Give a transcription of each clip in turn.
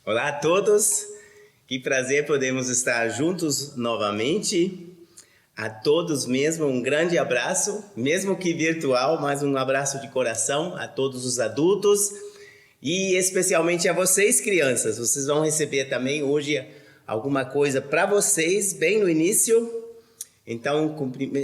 Olá a todos, que prazer podemos estar juntos novamente. A todos mesmo, um grande abraço, mesmo que virtual, mas um abraço de coração a todos os adultos e especialmente a vocês, crianças. Vocês vão receber também hoje alguma coisa para vocês, bem no início. Então,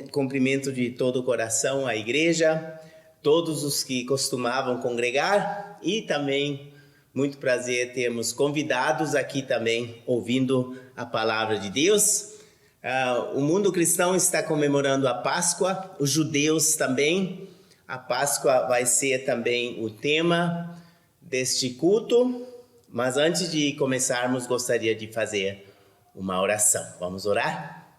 cumprimento de todo o coração a igreja, todos os que costumavam congregar e também muito prazer termos convidados aqui também ouvindo a palavra de Deus. O mundo cristão está comemorando a Páscoa, os judeus também. A Páscoa vai ser também o tema deste culto, mas antes de começarmos, gostaria de fazer uma oração. Vamos orar?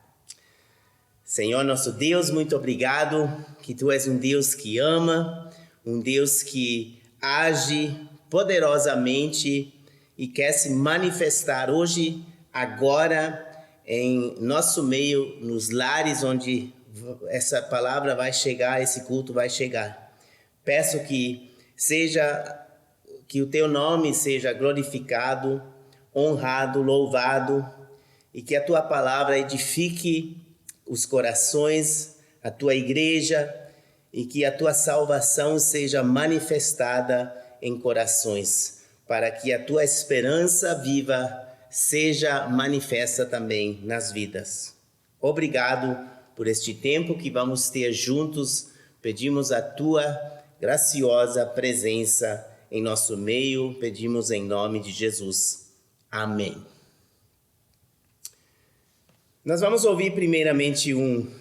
Senhor nosso Deus, muito obrigado que Tu és um Deus que ama, um Deus que age poderosamente e quer se manifestar hoje, agora, em nosso meio, nos lares onde essa palavra vai chegar, esse culto vai chegar. Peço que o Teu nome seja glorificado, honrado, louvado e que a Tua palavra edifique os corações, a Tua igreja e que a Tua salvação seja manifestada em corações, para que a Tua esperança viva seja manifesta também nas vidas. Obrigado por este tempo que vamos ter juntos. Pedimos a Tua graciosa presença em nosso meio. Pedimos em nome de Jesus. Amém. Nós vamos ouvir primeiramente um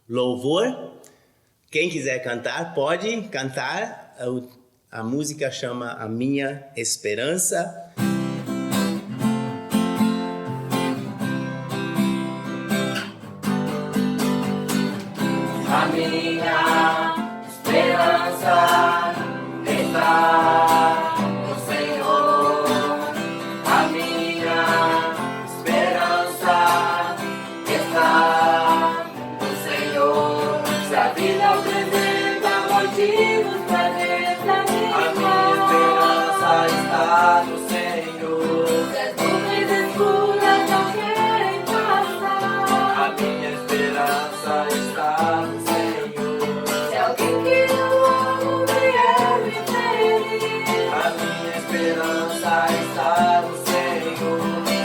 louvor. Quem quiser cantar, pode cantar. A música chama A Minha Esperança. A minha esperança está no Senhor. A minha esperança está no Senhor. Se a vida apresenta motivos para desanimar, a minha esperança está no Senhor. Se as nuvens escuras não querem passar, a minha esperança está no Senhor. Se alguém que eu amo vier me ferir, a minha esperança está no Senhor.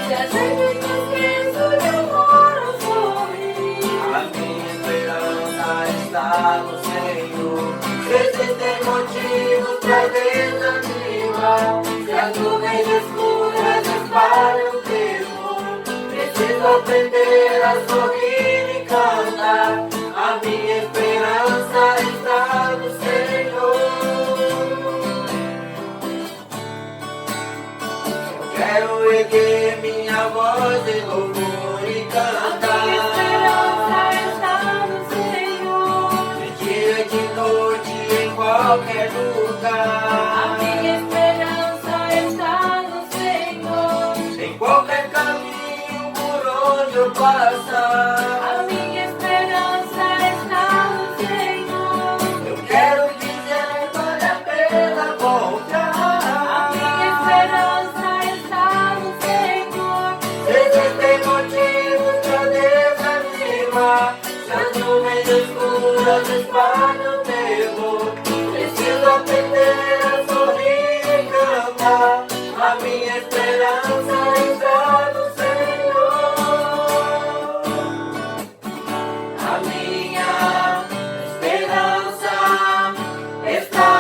Se a gente que esqueço de amor sorrir, a minha esperança está no Senhor. Se existem motivos para desanimar, se as nuvens escuras espalham temor, preciso aprender a sorrir e cantar. A minha esperança está no Senhor. Eu quero erguer minha voz em louvor e cantar. A minha esperança está no Senhor. De dia e de noite, em qualquer lugar. A minha esperança está no Senhor. Em qualquer caminho por onde eu passar, a minha esperança está no Senhor. Eu quero dizer, vale a pena voltar. A minha esperança está no Senhor. Se existem motivos para desanimar, se as nuvens escuras espalham terror, preciso aprender a sorrir e cantar. A minha esperança está no Senhor. A minha esperança está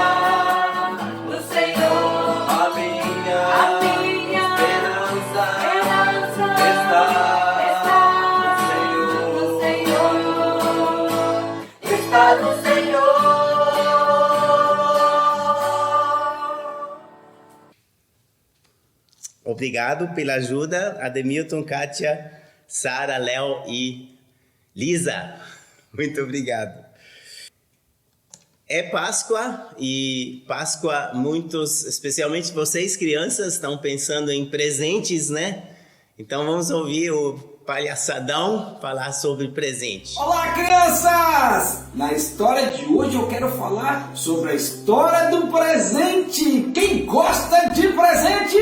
no Senhor. A minha esperança está no Senhor. Está no Senhor. Obrigado pela ajuda, Ademilton, Kátia, Sara, Léo e Lisa. Muito obrigado. É Páscoa e Páscoa, muitos, especialmente vocês crianças, estão pensando em presentes, né? Então vamos ouvir o Palhaçadão falar sobre presente. Olá, crianças! Na história de hoje eu quero falar sobre a história do presente. Quem gosta de presente?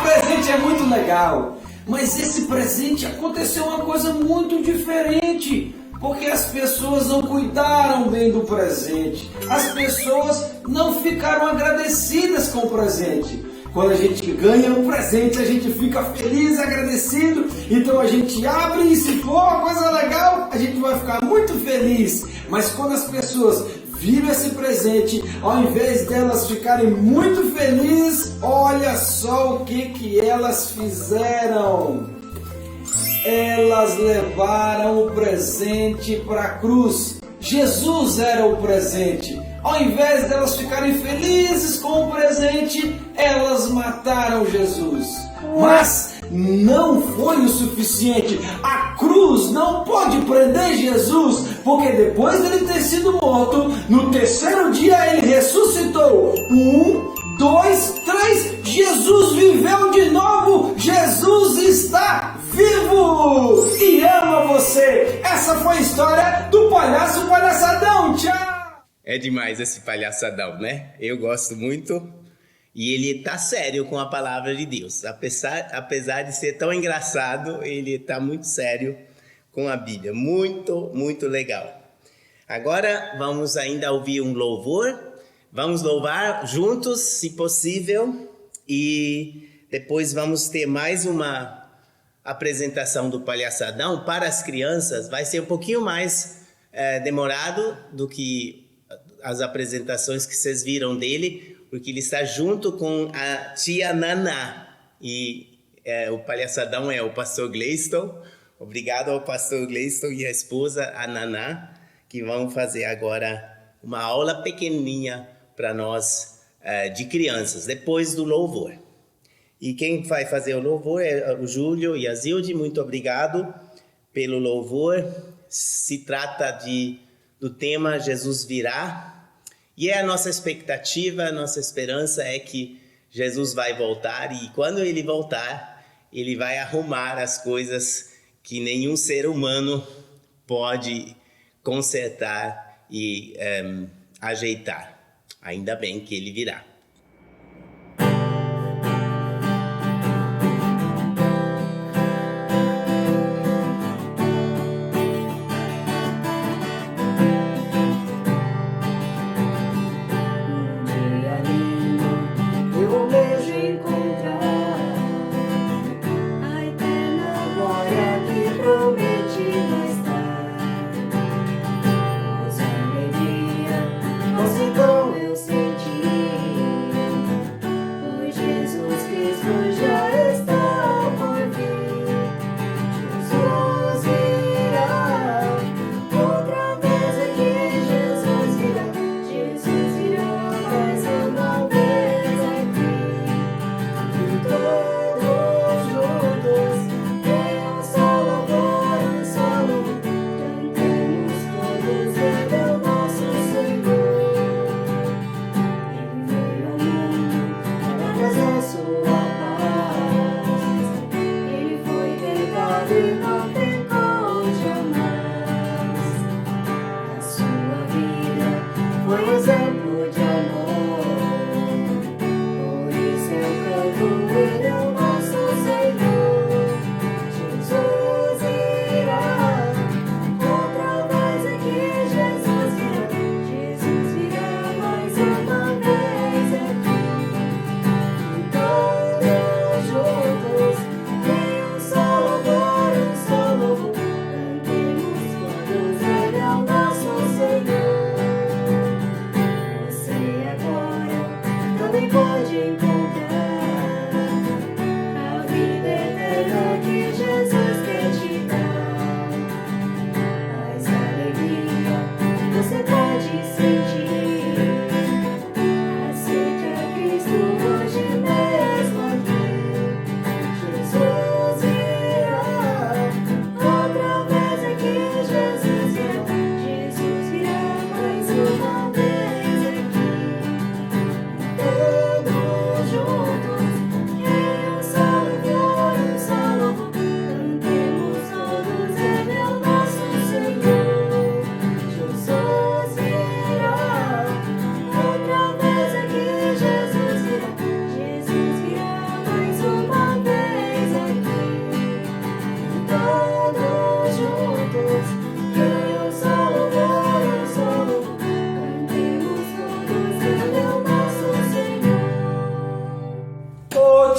Presente é muito legal. Mas esse presente aconteceu uma coisa muito diferente. Porque as pessoas não cuidaram bem do presente. As pessoas não ficaram agradecidas com o presente. Quando a gente ganha um presente, a gente fica feliz, agradecido. Então a gente abre e se for uma coisa legal, a gente vai ficar muito feliz. Mas quando as pessoas viram esse presente, ao invés delas ficarem muito felizes, olha só o que elas fizeram. Elas levaram o presente para a cruz. Jesus era o presente. Ao invés delas ficarem felizes com o presente, elas mataram Jesus. Mas não foi o suficiente. A cruz não pode prender Jesus, porque depois dele ter sido morto, no terceiro dia ele ressuscitou. 1, 2, 3, Jesus viveu de novo. Jesus está vivo e ama você. Essa foi a história do Palhaço Palhaçadão. Tchau! É demais esse palhaçadão, né? Eu gosto muito. E ele tá sério com a palavra de Deus. Apesar de ser tão engraçado, ele tá muito sério com a Bíblia. Muito, muito legal. Agora vamos ainda ouvir um louvor. Vamos louvar juntos, se possível. E depois vamos ter mais uma apresentação do palhaçadão para as crianças. Vai ser um pouquinho mais demorado do que as apresentações que vocês viram dele, porque ele está junto com a tia Naná. E o palhaçadão é o pastor Gleiston. Obrigado ao pastor Gleiston e a esposa, a Naná, que vão fazer agora uma aula pequenininha para nós de crianças, depois do louvor. E quem vai fazer o louvor é o Júlio e a Zilde. Muito obrigado pelo louvor. Se trata do tema Jesus virá. E é a nossa expectativa, a nossa esperança é que Jesus vai voltar. E quando ele voltar, ele vai arrumar as coisas que nenhum ser humano pode consertar e ajeitar. Ainda bem que ele virá.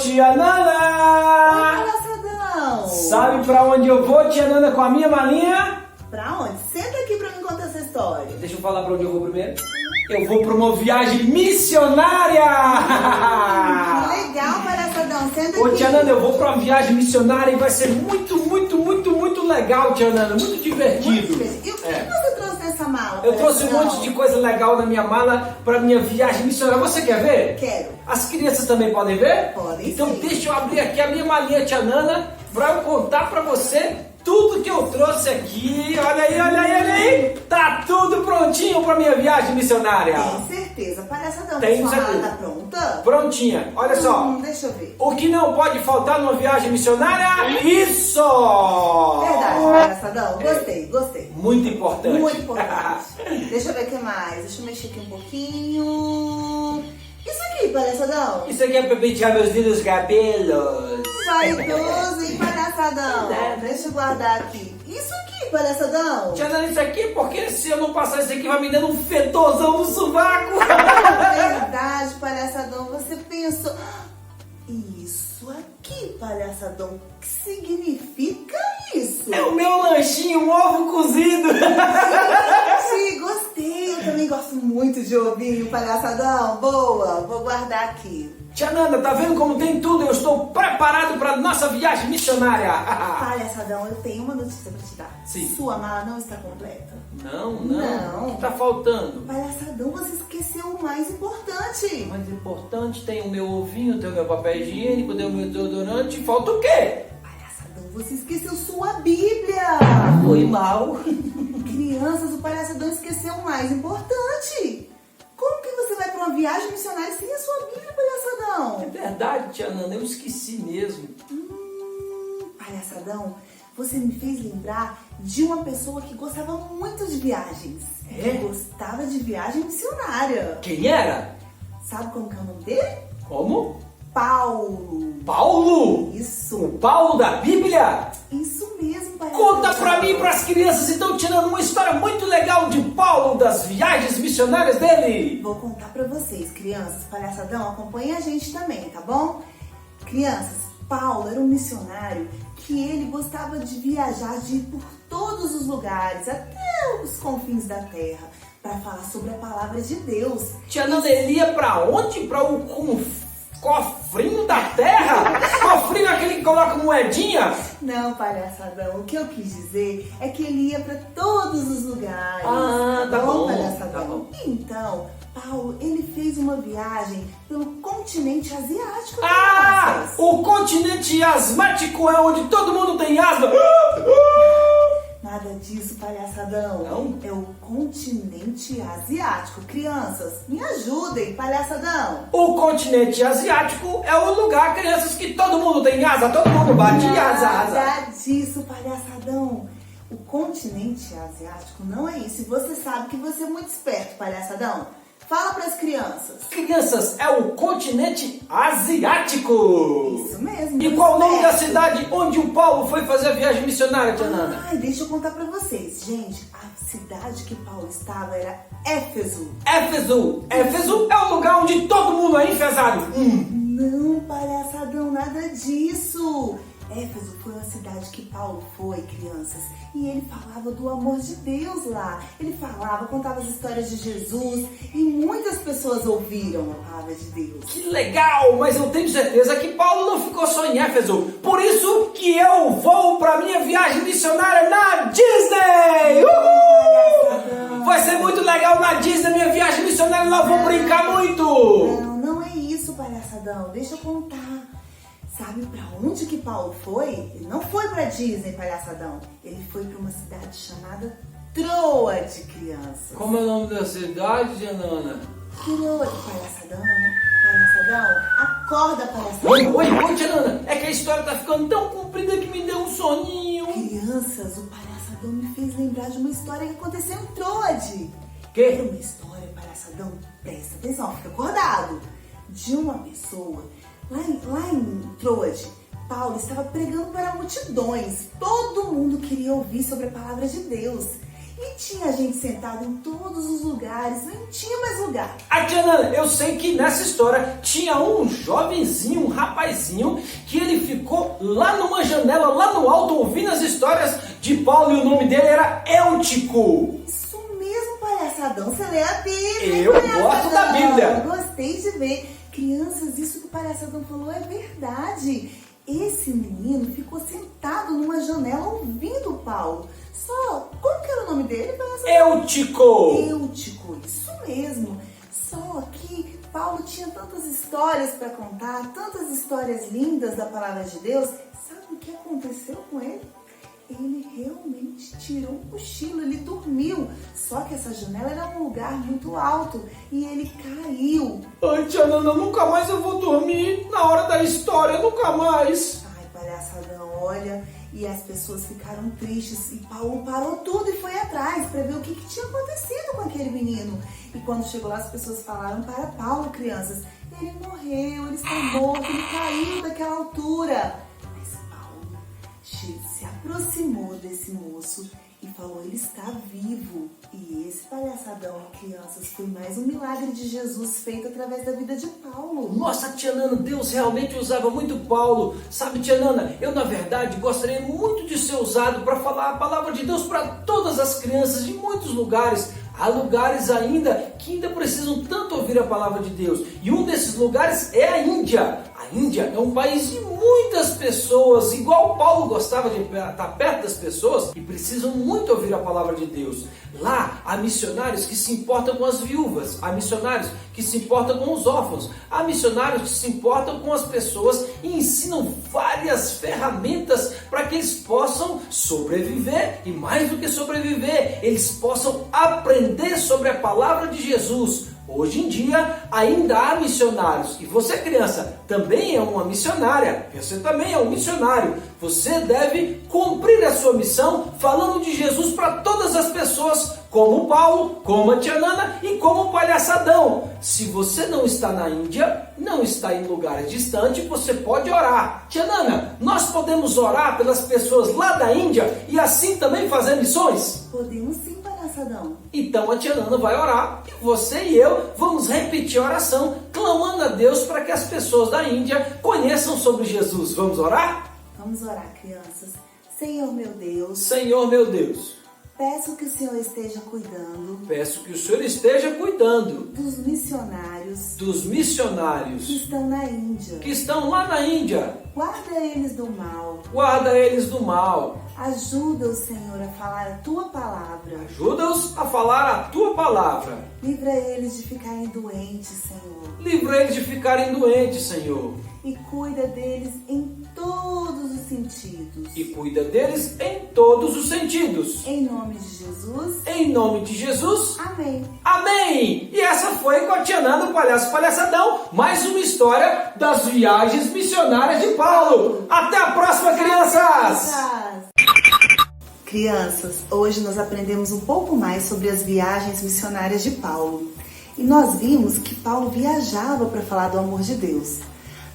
tia Nana! Oi, palhaçadão! Sabe pra onde eu vou, tia Nana, com a minha malinha? Pra onde? Senta aqui pra me contar essa história. Deixa eu falar pra onde eu vou primeiro. Eu vou pra uma viagem missionária! Que legal, palhaçadão. Senta Ô, aqui. tia Nana, eu vou pra uma viagem missionária e vai ser muito legal, tia Nana. Muito divertido. E o que você trouxe nessa mala? Eu trouxe um palhaçadão? monte de coisa legal na minha mala pra minha viagem missionária. Você quer ver? Quero. As crianças também podem ver? Podem, Então sim. deixa eu abrir aqui a minha malinha, tia Nana, pra eu contar pra você tudo que eu trouxe aqui. Olha aí. Tá tudo prontinho pra minha viagem missionária. Tem certeza. Palhaçadão, Tenho sua mala certeza. tá pronta? Prontinha. Olha só. Deixa eu ver. O que não pode faltar numa viagem missionária? Isso! Verdade, palhaçadão. Gostei. Muito importante. Muito importante. Deixa eu ver o que mais. Deixa eu mexer aqui um pouquinho. Isso aqui, palhaçadão. Isso aqui é pra pentear meus lindos cabelos. Vaidoso, hein, palhaçadão? Deixa eu guardar aqui. Isso aqui, palhaçadão. Tia Nana, isso aqui é porque se eu não passar isso aqui vai me dando um fedorzão no sovaco. Verdade, palhaçadão. Você pensou... Isso aqui, palhaçadão. O que significa isso? É o meu lanchinho, um ovo cozido. Sim, gostei. Eu também gosto muito de ovinho, palhaçadão. Boa, vou guardar aqui. Tia Nana, tá vendo como tem tudo? Eu estou preparado para nossa viagem missionária. Palhaçadão, eu tenho uma notícia pra te dar. Sim. Sua mala não está completa. Não. Não. O que tá faltando? Palhaçadão, você esqueceu o mais importante. Mais importante, tem o meu ovinho, tem o meu papel higiênico, tem o meu deodorante. Falta o quê? Palhaçadão, você esqueceu sua Bíblia. Foi mal. Crianças, o palhaçadão esqueceu o mais importante. Como que você vai para uma viagem missionária sem a sua Bíblia, É palhaçadão? verdade, tia Nana, eu esqueci mesmo. Palhaçadão, você me fez lembrar de uma pessoa que gostava muito de viagens. É? Que gostava de viagem missionária. Quem era? Sabe como que é o nome dele? Como? Paulo. Paulo! Isso. O Paulo da Bíblia? Isso mesmo, palhaçadão. Conta pra mim e pras crianças, então, tirando uma história muito legal de Paulo, das viagens missionárias dele. Vou contar pra vocês, crianças. Palhaçadão, acompanhe a gente também, tá bom? Crianças, Paulo era um missionário que ele gostava de viajar, de ir por todos os lugares, até os confins da terra, para falar sobre a palavra de Deus. Tia Nana, ele ia pra onde? Pra o cofrinho da terra? Cofrinho aquele que coloca moedinha? Não, palhaçadão, o que eu quis dizer é que ele ia para todos os lugares. Ah, tá bom, palhaçadão? tá bom. Então, Paulo, ele fez uma viagem pelo continente asiático. Ah! crianças. O continente asmático é onde todo mundo tem asma. Nada disso, palhaçadão. Não? É o continente asiático. Crianças, me ajudem, palhaçadão. O continente asiático é o lugar, crianças, que todo mundo tem asa, todo mundo bate asa. Nada disso, palhaçadão. O continente asiático não é isso. E você sabe que você é muito esperto, palhaçadão. Fala para as crianças. Crianças, é o continente asiático. Isso mesmo. E qual o nome da esperto. cidade onde o Paulo foi fazer a viagem missionária, tia Nana? Ai, deixa eu contar para vocês. Gente, a cidade que Paulo estava era Éfeso. Éfeso. Éfeso é o lugar onde todo mundo é enfesado. Não, palhaçadão, nada disso. Éfeso foi uma cidade que Paulo foi, crianças, e ele falava do amor de Deus lá. Ele falava, contava as histórias de Jesus e muitas pessoas ouviram a palavra de Deus. Que legal, mas eu tenho certeza que Paulo não ficou só em Éfeso. Por isso que eu vou pra minha viagem missionária na Disney. Uhul! Vai ser muito legal na Disney, minha viagem missionária, lá eu vou brincar muito. Não é isso, palhaçadão. Deixa eu contar. Sabe pra onde que Paulo foi? Ele não foi pra Disney, palhaçadão. Ele foi pra uma cidade chamada Troade, crianças. Como é o nome da cidade, tia Nana? Troade, palhaçadão. Palhaçadão, acorda, palhaçadão. Oi, tia Nana, é que a história tá ficando tão comprida que me deu um soninho. Crianças, o palhaçadão me fez lembrar de uma história que aconteceu em Troade. Que? Era uma história, palhaçadão, presta atenção, fica acordado. De uma pessoa, lá em Troade, Paulo estava pregando para multidões. Todo mundo queria ouvir sobre a palavra de Deus. E tinha gente sentada em todos os lugares, não tinha mais lugar. Tia Nana, eu sei que nessa história tinha um jovenzinho, um rapazinho, que ele ficou lá numa janela, lá no alto, ouvindo as histórias de Paulo, e o nome dele era Eutico. Isso mesmo, palhaçadão. Você lê a Bíblia. Eu gosto da Bíblia. Gostei de ver. Crianças, isso que o palhaçadão falou é verdade. Esse menino ficou sentado numa janela ouvindo Paulo. Só, como que era o nome dele, palhaçadão? Eutico, isso mesmo. Só que Paulo tinha tantas histórias para contar, tantas histórias lindas da palavra de Deus. Sabe o que aconteceu com ele? Ele realmente tirou um cochilo, ele dormiu. Só que essa janela era um lugar muito alto e ele caiu. Ai, tia Nana, nunca mais eu vou dormir na hora da história, nunca mais. Ai, palhaçadão, olha, e as pessoas ficaram tristes e Paulo parou tudo e foi atrás para ver o que tinha acontecido com aquele menino. E quando chegou lá, as pessoas falaram para Paulo, crianças, ele morreu, ele está morto, ele caiu daquela altura. Mas Paulo se aproximou desse moço e falou, ele está vivo. E esse palhaçadão, crianças, foi mais um milagre de Jesus feito através da vida de Paulo. Nossa, tia Nana, Deus realmente usava muito Paulo. Sabe, tia Nana, eu na verdade gostaria muito de ser usado para falar a palavra de Deus para todas as crianças de muitos lugares. Há lugares ainda que ainda precisam tanto ouvir a palavra de Deus. E um desses lugares é a Índia. A Índia é um país de muitas pessoas, igual Paulo gostava de estar perto das pessoas, e precisam muito ouvir a palavra de Deus. Lá há missionários que se importam com as viúvas, há missionários que se importam com os órfãos, há missionários que se importam com as pessoas e ensinam várias ferramentas para que eles possam sobreviver, e mais do que sobreviver, eles possam aprender sobre a palavra de Jesus. Hoje em dia ainda há missionários, e você, criança, também é uma missionária, você também é um missionário. Você deve cumprir a sua missão falando de Jesus para todas as pessoas, como Paulo, como a tia Nana e como o palhaçadão. Se você não está na Índia, não está em lugares distantes, você pode orar. Tia Nana, nós podemos orar pelas pessoas lá da Índia e assim também fazer missões? Podemos sim, palhaçadão. Então a tia Nana vai orar e você e eu vamos repetir a oração, clamando a Deus para que as pessoas da Índia conheçam sobre Jesus. Vamos orar? Vamos orar, crianças. Senhor meu Deus. Senhor meu Deus. Peço que o Senhor esteja cuidando. Peço que o Senhor esteja cuidando dos missionários. Dos missionários que estão na Índia. Que estão lá na Índia. Guarda eles do mal. Guarda eles do mal. Ajuda-os, Senhor, a falar a tua palavra. Ajuda-os a falar a tua palavra. Livra eles de ficarem doentes, Senhor. Livra eles de ficarem doentes, Senhor. E cuida deles em todos os sentidos. E cuida deles em todos os sentidos. Em nome de Jesus. Em nome de Jesus. Amém. Amém! E essa foi com a tia Nana, o Palhaço Palhaçadão, mais uma história das viagens missionárias de Paulo. Até a próxima, crianças! Crianças, hoje nós aprendemos um pouco mais sobre as viagens missionárias de Paulo. E nós vimos que Paulo viajava para falar do amor de Deus.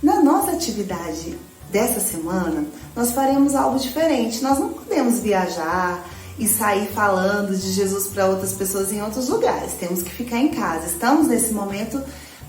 Na nossa atividade dessa semana, nós faremos algo diferente. Nós não podemos viajar e sair falando de Jesus para outras pessoas em outros lugares. Temos que ficar em casa. Estamos nesse momento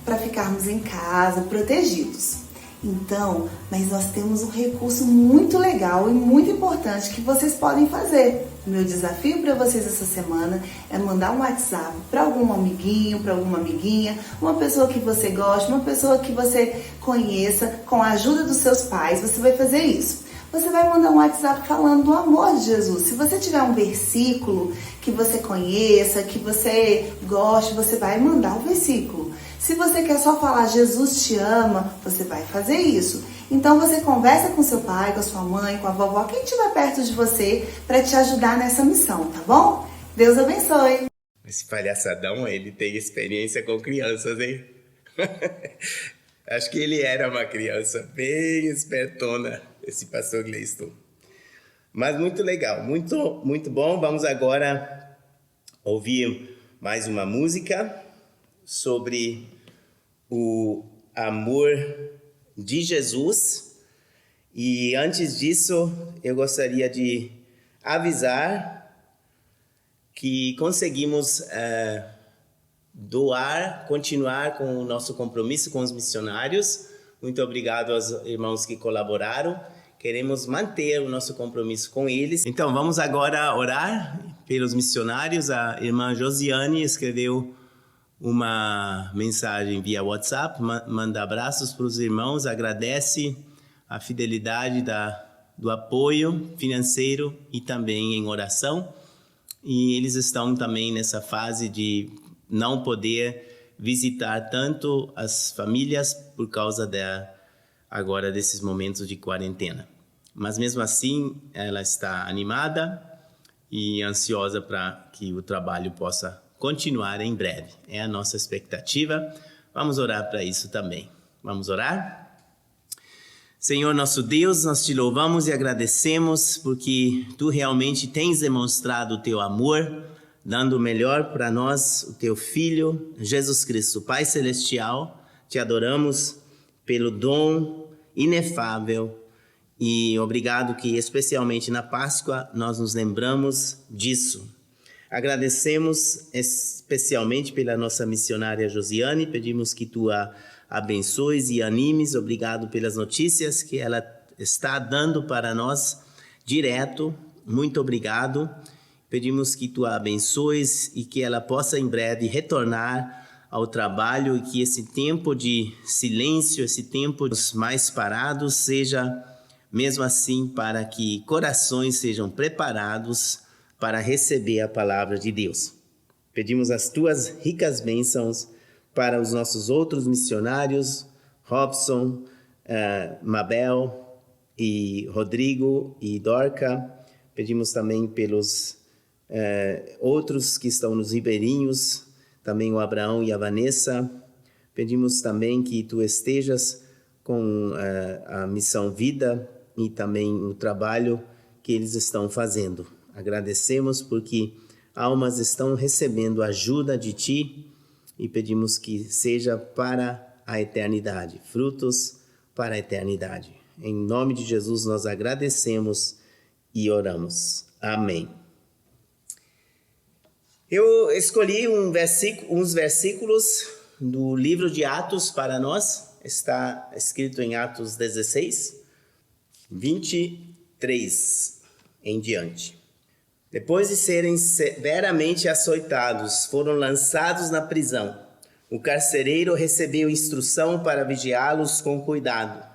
para ficarmos em casa, protegidos. Então, mas nós temos um recurso muito legal e muito importante que vocês podem fazer. O meu desafio para vocês essa semana é mandar um WhatsApp para algum amiguinho, para alguma amiguinha, uma pessoa que você gosta, uma pessoa que você conheça, com a ajuda dos seus pais. Você vai fazer isso. Você vai mandar um WhatsApp falando do amor de Jesus. Se você tiver um versículo que você conheça, que você goste, você vai mandar o versículo. Se você quer só falar Jesus te ama, você vai fazer isso. Então você conversa com seu pai, com a sua mãe, com a vovó, quem estiver perto de você para te ajudar nessa missão, tá bom? Deus abençoe. Esse palhaçadão, ele tem experiência com crianças, hein? Acho que ele era uma criança bem espertona, esse pastor Gleiston. Mas muito legal, muito bom. Vamos agora ouvir mais uma música sobre o amor de Jesus. E antes disso, eu gostaria de avisar que conseguimos continuar com o nosso compromisso com os missionários. Muito obrigado aos irmãos que colaboraram. Queremos manter o nosso compromisso com eles. Então, vamos agora orar pelos missionários. A irmã Josiane escreveu uma mensagem via WhatsApp, manda abraços para os irmãos, agradece a fidelidade do apoio financeiro e também em oração. E eles estão também nessa fase de não poder visitar tanto as famílias por causa agora desses momentos de quarentena. Mas mesmo assim, ela está animada e ansiosa para que o trabalho possa continuar em breve. É a nossa expectativa. Vamos orar para isso também. Vamos orar? Senhor nosso Deus, nós te louvamos e agradecemos porque tu realmente tens demonstrado o teu amor, dando o melhor para nós, o teu Filho, Jesus Cristo, Pai Celestial. Te adoramos pelo dom inefável e obrigado que especialmente na Páscoa nós nos lembramos disso. Agradecemos especialmente pela nossa missionária Josiane, pedimos que tu a abençoes e animes. Obrigado pelas notícias que ela está dando para nós direto. Muito obrigado. Pedimos que tu a abençoes e que ela possa em breve retornar ao trabalho e que esse tempo de silêncio, esse tempo mais parados seja mesmo assim para que corações sejam preparados para receber a palavra de Deus. Pedimos as tuas ricas bênçãos para os nossos outros missionários, Robson, Mabel e Rodrigo e Dorca. Pedimos também pelos outros que estão nos ribeirinhos, também o Abraão e a Vanessa. Pedimos também que tu estejas com a Missão Vida e também o trabalho que eles estão fazendo. Agradecemos porque almas estão recebendo ajuda de ti e pedimos que seja para a eternidade, frutos para a eternidade. Em nome de Jesus nós agradecemos e oramos. Amém. Eu escolhi uns versículos do livro de Atos para nós. Está escrito em Atos 16, 23 em diante. Depois de serem severamente açoitados, foram lançados na prisão. O carcereiro recebeu instrução para vigiá-los com cuidado.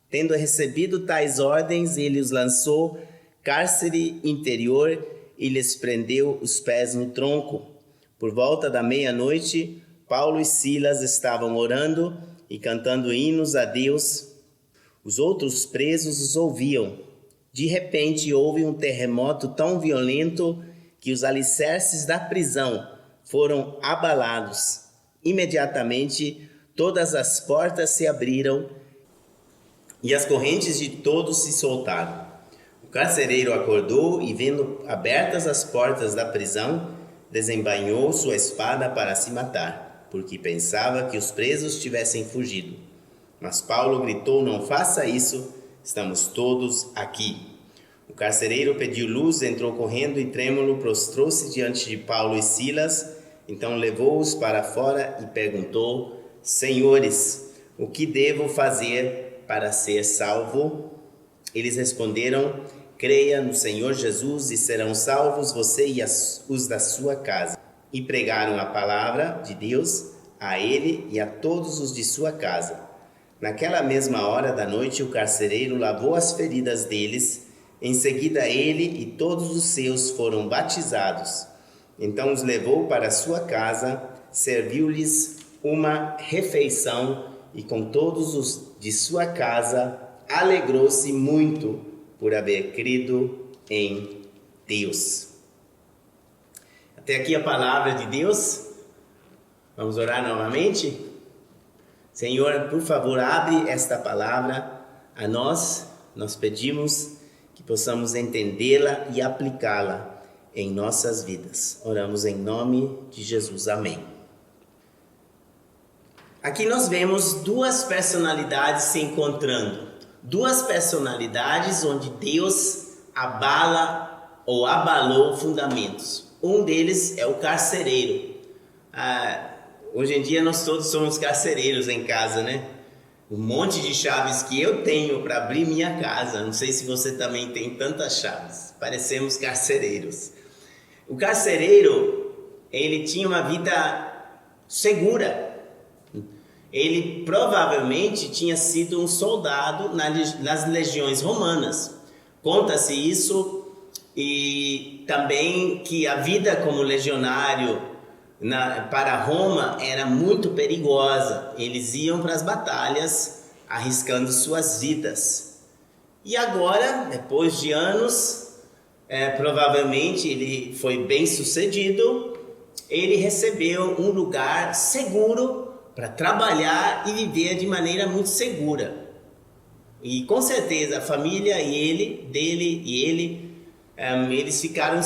Tendo recebido tais ordens, ele os lançou cárcere interior e lhes prendeu os pés no tronco. Por volta da meia-noite, Paulo e Silas estavam orando e cantando hinos a Deus. Os outros presos os ouviam. De repente, houve um terremoto tão violento que os alicerces da prisão foram abalados. Imediatamente, todas as portas se abriram e as correntes de todos se soltaram. O carcereiro acordou e, vendo abertas as portas da prisão, desembainhou sua espada para se matar, porque pensava que os presos tivessem fugido. Mas Paulo gritou: "Não faça isso, estamos todos aqui." O carcereiro pediu luz, entrou correndo e trêmulo prostrou-se diante de Paulo e Silas. Então levou-os para fora e perguntou: "Senhores, o que devo fazer para ser salvo?" Eles responderam: "Creia no Senhor Jesus e serão salvos você e os da sua casa." E pregaram a palavra de Deus a ele e a todos os de sua casa. Naquela mesma hora da noite, o carcereiro lavou as feridas deles. Em seguida, ele e todos os seus foram batizados. Então os levou para sua casa, serviu-lhes uma refeição e com todos os de sua casa alegrou-se muito por haver crido em Deus. Até aqui a palavra de Deus. Vamos orar novamente? Senhor, por favor, abre esta palavra a nós. Nós pedimos que possamos entendê-la e aplicá-la em nossas vidas. Oramos em nome de Jesus. Amém. Aqui nós vemos duas personalidades se encontrando. Duas personalidades onde Deus abala ou abalou fundamentos. Um deles é o carcereiro. Hoje em dia nós todos somos carcereiros em casa, né? Um monte de chaves que eu tenho para abrir minha casa. Não sei se você também tem tantas chaves. Parecemos carcereiros. O carcereiro, ele tinha uma vida segura. Ele provavelmente tinha sido um soldado nas legiões romanas. Conta-se isso, e também que a vida como legionário para Roma era muito perigosa. Eles iam para as batalhas arriscando suas vidas. E agora, depois de anos, provavelmente ele foi bem sucedido. Ele recebeu um lugar seguro para trabalhar e viver de maneira muito segura. E com certeza a família eles ficaram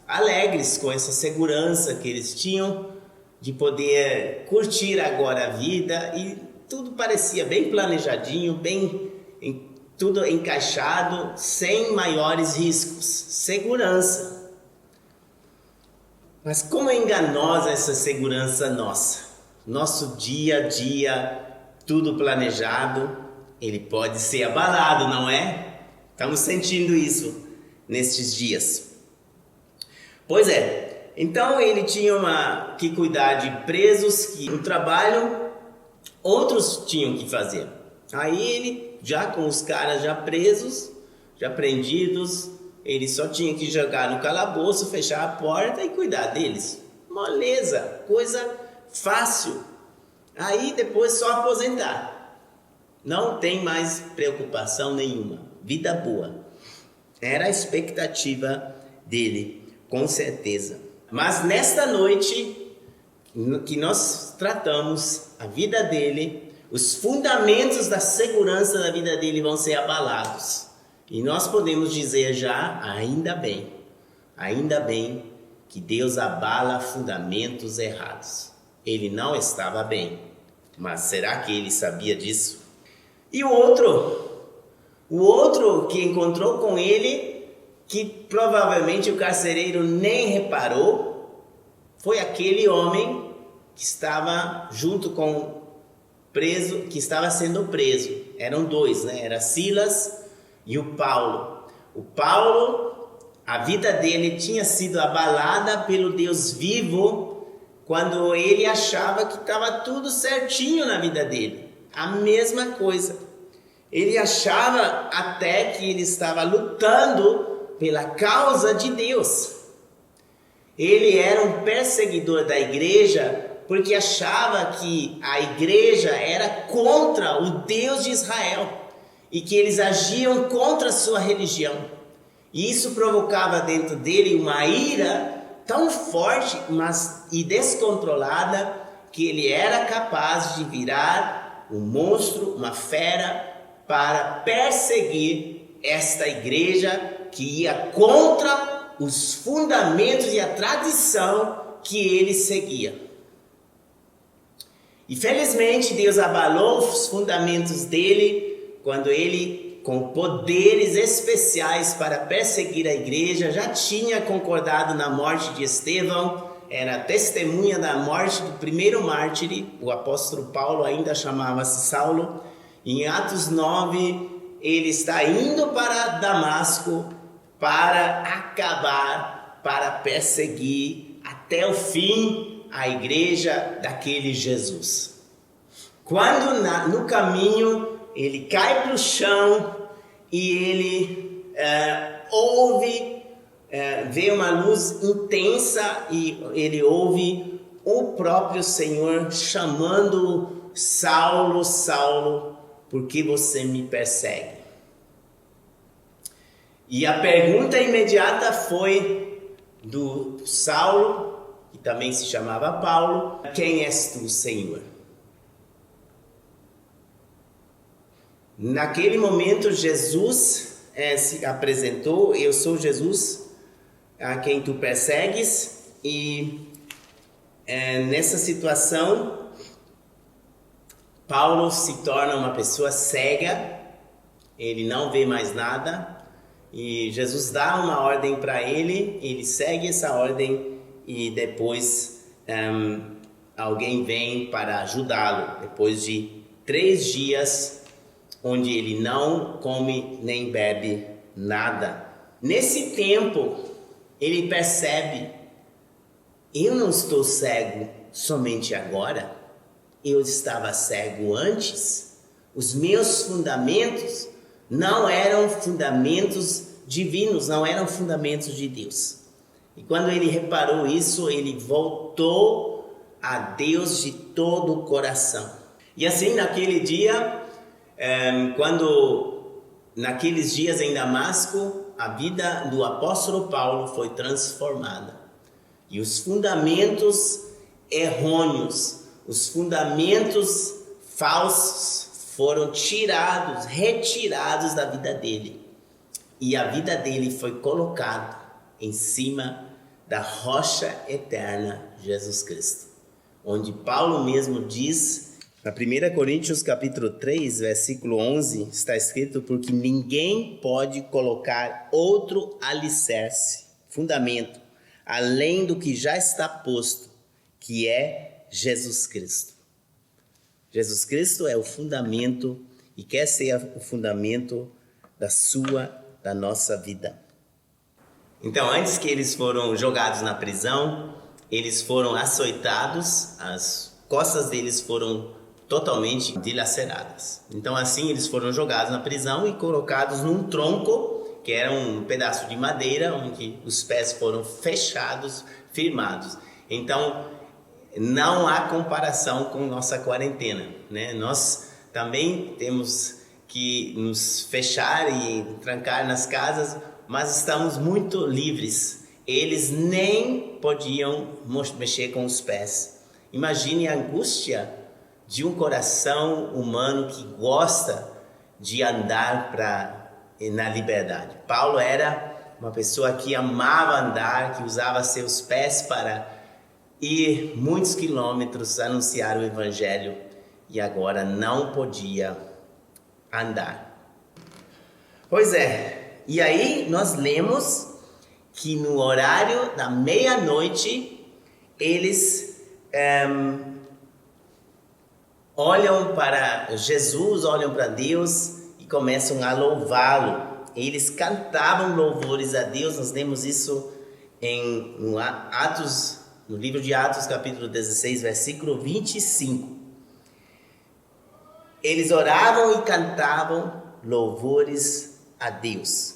alegres com essa segurança que eles tinham de poder curtir agora a vida, e tudo parecia bem planejadinho, tudo encaixado, sem maiores riscos, segurança. Mas como é enganosa essa segurança nossa? Nosso dia a dia, tudo planejado, ele pode ser abalado, não é? Estamos sentindo isso nestes dias. Pois é, então ele tinha que cuidar de presos que no trabalho outros tinham que fazer. Aí ele, já com os caras já presos, já prendidos, ele só tinha que jogar no calabouço, fechar a porta e cuidar deles. Moleza, coisa fácil. Aí depois só aposentar. Não tem mais preocupação nenhuma. Vida boa. Era a expectativa dele, com certeza. Mas nesta noite que nós tratamos a vida dele, os fundamentos da segurança da vida dele vão ser abalados. E nós podemos dizer já, ainda bem que Deus abala fundamentos errados. Ele não estava bem, mas será que ele sabia disso? E o outro que encontrou com ele, que provavelmente o carcereiro nem reparou, foi aquele homem que estava junto com o preso, que estava sendo preso. Eram dois, né? Era Silas e o Paulo. O Paulo, a vida dele tinha sido abalada pelo Deus vivo, quando ele achava que estava tudo certinho na vida dele. A mesma coisa. Ele achava até que ele estava lutando pela causa de Deus. Ele era um perseguidor da igreja porque achava que a igreja era contra o Deus de Israel e que eles agiam contra a sua religião. E isso provocava dentro dele uma ira tão forte e descontrolada que ele era capaz de virar um monstro, uma fera, para perseguir esta igreja que ia contra os fundamentos e a tradição que ele seguia. E felizmente Deus abalou os fundamentos dele quando ele, com poderes especiais para perseguir a igreja, já tinha concordado na morte de Estevão. Era testemunha da morte do primeiro mártir. O apóstolo Paulo ainda chamava-se Saulo. Em Atos 9, ele está indo para Damasco para acabar, para perseguir até o fim a igreja daquele Jesus. Quando no caminho ele cai para o chão e ele vê uma luz intensa e ele ouve o próprio Senhor chamando Saulo, Saulo, por que você me persegue? E a pergunta imediata foi do Saulo, que também se chamava Paulo: quem és tu, Senhor? Naquele momento Jesus se apresentou: eu sou Jesus, a quem tu persegues. E nessa situação Paulo se torna uma pessoa cega, ele não vê mais nada, e Jesus dá uma ordem para ele, ele segue essa ordem e depois alguém vem para ajudá-lo, depois de 3 dias onde ele não come nem bebe nada. Nesse tempo, ele percebe: eu não estou cego somente agora, eu estava cego antes. Os meus fundamentos não eram fundamentos divinos, não eram fundamentos de Deus. E quando ele reparou isso, ele voltou a Deus de todo o coração. E assim, naquele dia, naqueles dias em Damasco, a vida do apóstolo Paulo foi transformada. E os fundamentos errôneos, os fundamentos falsos foram retirados da vida dele. E a vida dele foi colocada em cima da rocha eterna, Jesus Cristo. Onde Paulo mesmo diz, na 1 Coríntios capítulo 3, versículo 11, está escrito: porque ninguém pode colocar outro alicerce, fundamento, além do que já está posto, que é Jesus Cristo. Jesus Cristo é o fundamento e quer ser o fundamento da nossa vida. Então, antes que eles foram jogados na prisão, eles foram açoitados, as costas deles foram totalmente dilaceradas. Então, assim, eles foram jogados na prisão e colocados num tronco, que era um pedaço de madeira, onde os pés foram fechados, firmados. Então, não há comparação com nossa quarentena, né? Nós também temos que nos fechar e trancar nas casas, mas estamos muito livres. Eles nem podiam mexer com os pés. Imagine a angústia de um coração humano que gosta de andar na liberdade. Paulo era uma pessoa que amava andar, que usava seus pés para ir muitos quilômetros, anunciar o evangelho, e agora não podia andar. Pois é, e aí nós lemos que no horário da meia-noite eles olham para Jesus, olham para Deus e começam a louvá-lo. Eles cantavam louvores a Deus. Nós lemos isso no livro de Atos, capítulo 16, versículo 25. Eles oravam e cantavam louvores a Deus.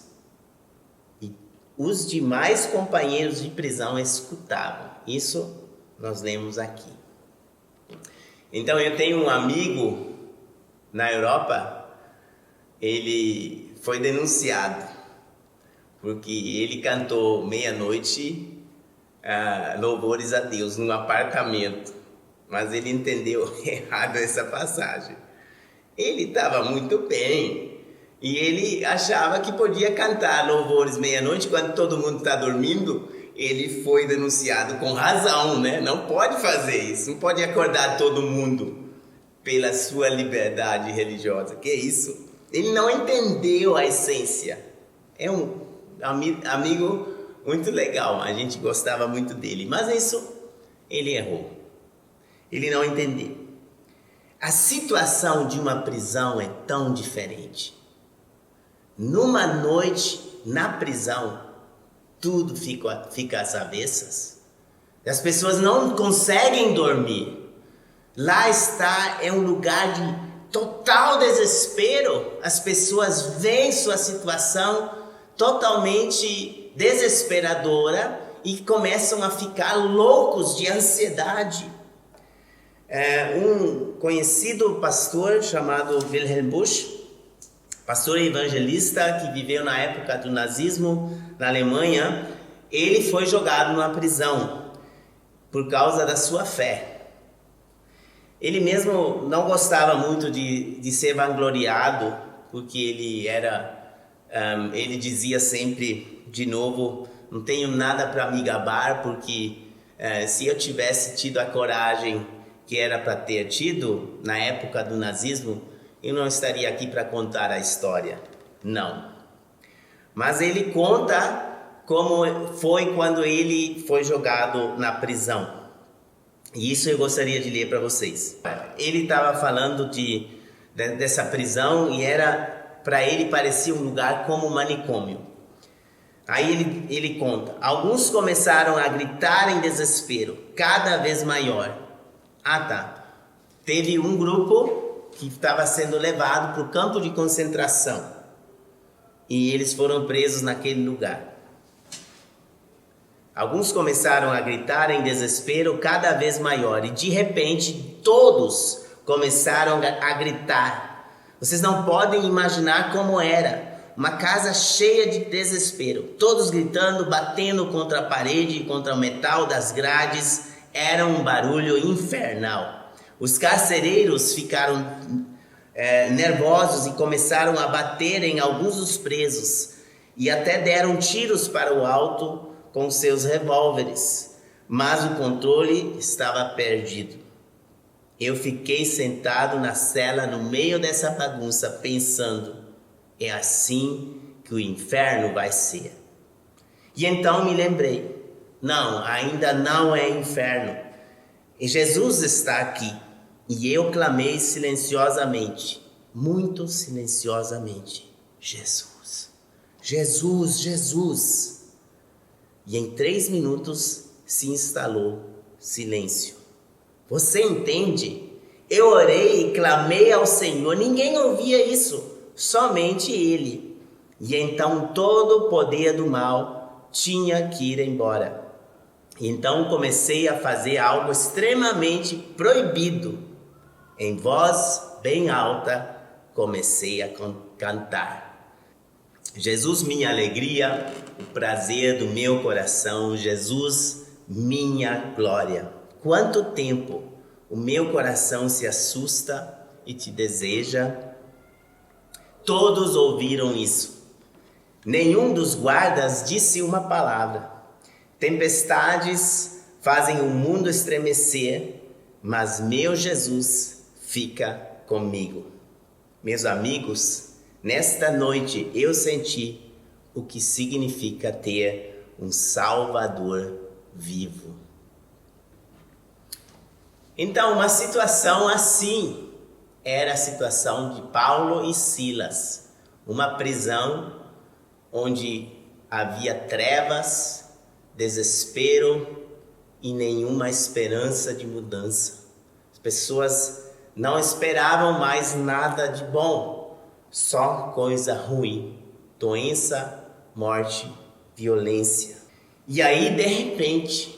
E os demais companheiros de prisão escutavam. Isso nós lemos aqui. Então eu tenho um amigo na Europa, ele foi denunciado, porque ele cantou meia-noite louvores a Deus num apartamento, mas ele entendeu errado essa passagem. Ele estava muito bem e ele achava que podia cantar louvores meia-noite quando todo mundo está dormindo. Ele foi denunciado com razão, né? Não pode fazer isso, não pode acordar todo mundo pela sua liberdade religiosa. Que isso? Ele não entendeu a essência. É um amigo muito legal, a gente gostava muito dele, mas isso ele errou. Ele não entendeu. A situação de uma prisão é tão diferente. Numa noite na prisão, tudo fica às avessas. As pessoas não conseguem dormir. Lá é um lugar de total desespero. As pessoas veem sua situação totalmente desesperadora e começam a ficar loucos de ansiedade. Um conhecido pastor chamado Wilhelm Busch, pastor evangelista que viveu na época do nazismo na Alemanha, ele foi jogado numa prisão por causa da sua fé. Ele mesmo não gostava muito de ser vangloriado, porque ele dizia sempre, de novo, não tenho nada para me gabar, porque se eu tivesse tido a coragem que era para ter tido na época do nazismo, eu não estaria aqui para contar a história. Não. Mas ele conta como foi quando ele foi jogado na prisão. E isso eu gostaria de ler para vocês. Ele estava falando dessa prisão e para ele parecia um lugar como um manicômio. Aí ele conta: alguns começaram a gritar em desespero, cada vez maior. Teve um grupo que estava sendo levado para o campo de concentração e eles foram presos naquele lugar. Alguns começaram a gritar em desespero cada vez maior e de repente todos começaram a gritar. Vocês não podem imaginar como era. Uma casa cheia de desespero. Todos gritando, batendo contra a parede e contra o metal das grades. Era um barulho infernal. Os carcereiros ficaram nervosos e começaram a bater em alguns dos presos. E até deram tiros para o alto com seus revólveres, mas o controle estava perdido. Eu fiquei sentado na cela no meio dessa bagunça pensando: é assim que o inferno vai ser. E então me lembrei: não, ainda não é inferno. E Jesus está aqui. E eu clamei silenciosamente, muito silenciosamente: Jesus, Jesus, Jesus. E em 3 minutos se instalou silêncio. Você entende? Eu orei e clamei ao Senhor, ninguém ouvia isso, somente Ele. E então todo o poder do mal tinha que ir embora. Então comecei a fazer algo extremamente proibido. Em voz bem alta, comecei a cantar. Jesus, minha alegria, o prazer do meu coração, Jesus, minha glória. Quanto tempo o meu coração se assusta e te deseja. Todos ouviram isso. Nenhum dos guardas disse uma palavra. Tempestades fazem o mundo estremecer, mas meu Jesus fica comigo. Meus amigos, nesta noite eu senti o que significa ter um Salvador vivo. Então, uma situação assim era a situação de Paulo e Silas. Uma prisão onde havia trevas, desespero e nenhuma esperança de mudança. As pessoas não esperavam mais nada de bom. Só coisa ruim, doença, morte, violência. E aí, de repente,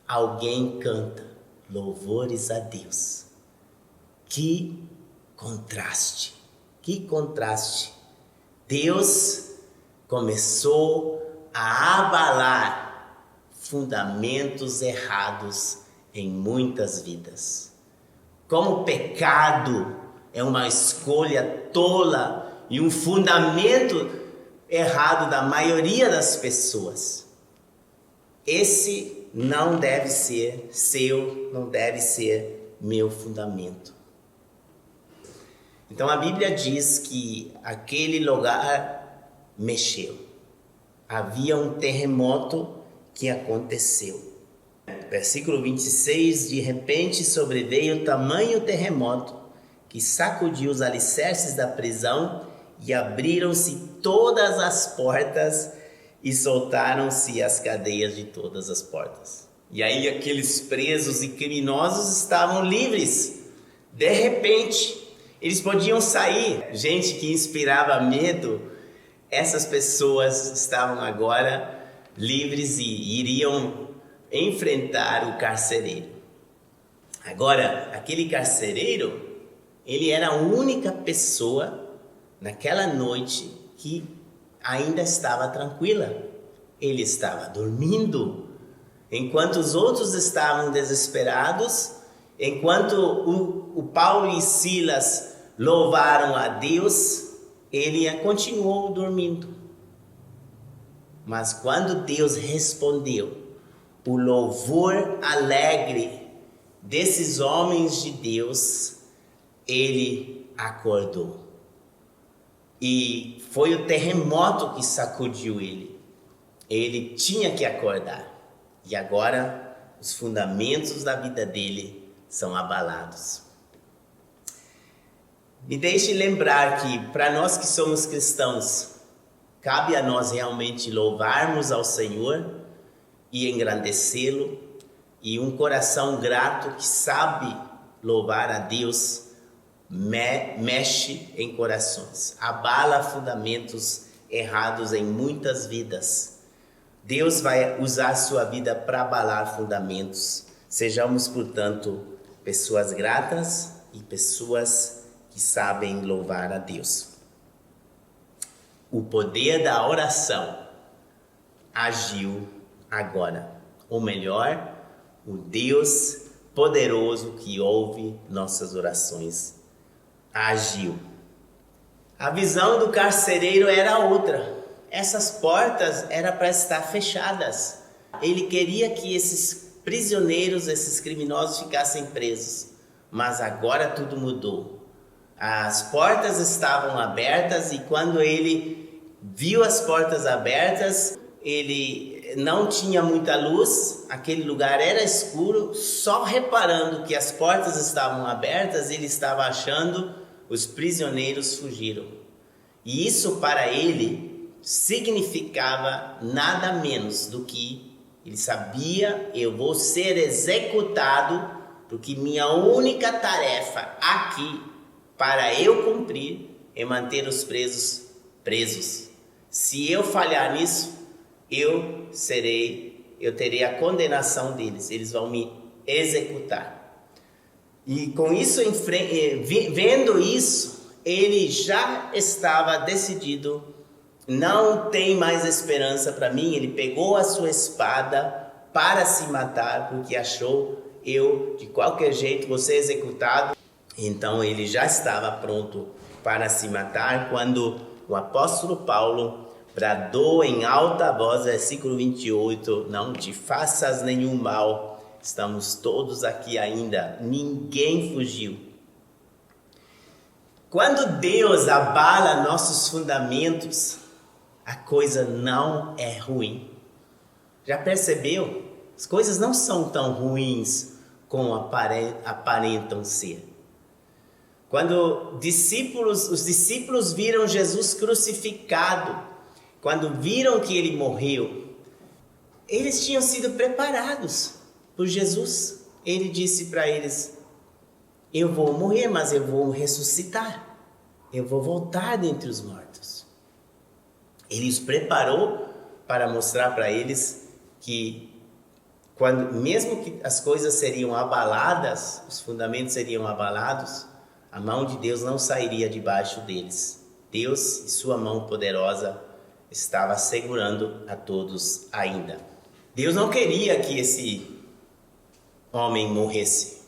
alguém canta louvores a Deus. Que contraste, que contraste. Deus começou a abalar fundamentos errados em muitas vidas. Como o pecado é uma escolha tola e um fundamento errado da maioria das pessoas. Esse não deve ser seu, não deve ser meu fundamento. Então a Bíblia diz que aquele lugar mexeu. Havia um terremoto que aconteceu. Versículo 26, de repente sobreveio tamanho terremoto que sacudiu os alicerces da prisão e abriram-se todas as portas e soltaram-se as cadeias de todas as portas. E aí aqueles presos e criminosos estavam livres. De repente, eles podiam sair. Gente que inspirava medo, essas pessoas estavam agora livres e iriam enfrentar o carcereiro. Agora, aquele carcereiro, ele era a única pessoa naquela noite que ainda estava tranquila. Ele estava dormindo. Enquanto os outros estavam desesperados, enquanto o Paulo e Silas louvaram a Deus, ele continuou dormindo. Mas quando Deus respondeu, o louvor alegre desses homens de Deus, ele acordou. E foi o terremoto que sacudiu ele. ele tinha que acordar. E agora os fundamentos da vida dele são abalados. Me deixe lembrar que para nós que somos cristãos, cabe a nós realmente louvarmos ao Senhor e engrandecê-lo, e um coração grato que sabe louvar a Deus mexe em corações, abala fundamentos errados em muitas vidas. Deus vai usar a sua vida para abalar fundamentos. Sejamos, portanto, pessoas gratas e pessoas que sabem louvar a Deus. O poder da oração agiu agora. Ou melhor, o Deus poderoso que ouve nossas orações agiu. A visão do carcereiro era outra. Essas portas eram para estar fechadas. Ele queria que esses prisioneiros, esses criminosos ficassem presos. Mas agora tudo mudou. As portas estavam abertas e quando ele viu as portas abertas, ele não tinha muita luz, aquele lugar era escuro. Só reparando que as portas estavam abertas, ele estava achando os prisioneiros fugiram. E isso para ele significava nada menos do que ele sabia: eu vou ser executado, porque minha única tarefa aqui para eu cumprir é manter os presos. Se eu falhar nisso, eu terei a condenação deles, eles vão me executar. E com isso, vendo isso, ele já estava decidido, não tem mais esperança para mim. Ele pegou a sua espada para se matar, porque achou: eu de qualquer jeito vou ser executado. Então ele já estava pronto para se matar, quando o apóstolo Paulo bradou em alta voz, versículo 28, não te faças nenhum mal, estamos todos aqui ainda, ninguém fugiu. Quando Deus abala nossos fundamentos, a coisa não é ruim. Já percebeu? As coisas não são tão ruins como aparentam ser. Quando os discípulos viram Jesus crucificado, quando viram que ele morreu, eles tinham sido preparados por Jesus. Ele disse para eles: eu vou morrer, mas eu vou ressuscitar. Eu vou voltar dentre os mortos. Ele os preparou para mostrar para eles que, mesmo que as coisas seriam abaladas, os fundamentos seriam abalados, a mão de Deus não sairia debaixo deles. Deus e sua mão poderosa estava segurando a todos ainda. Deus não queria que esse homem morresse,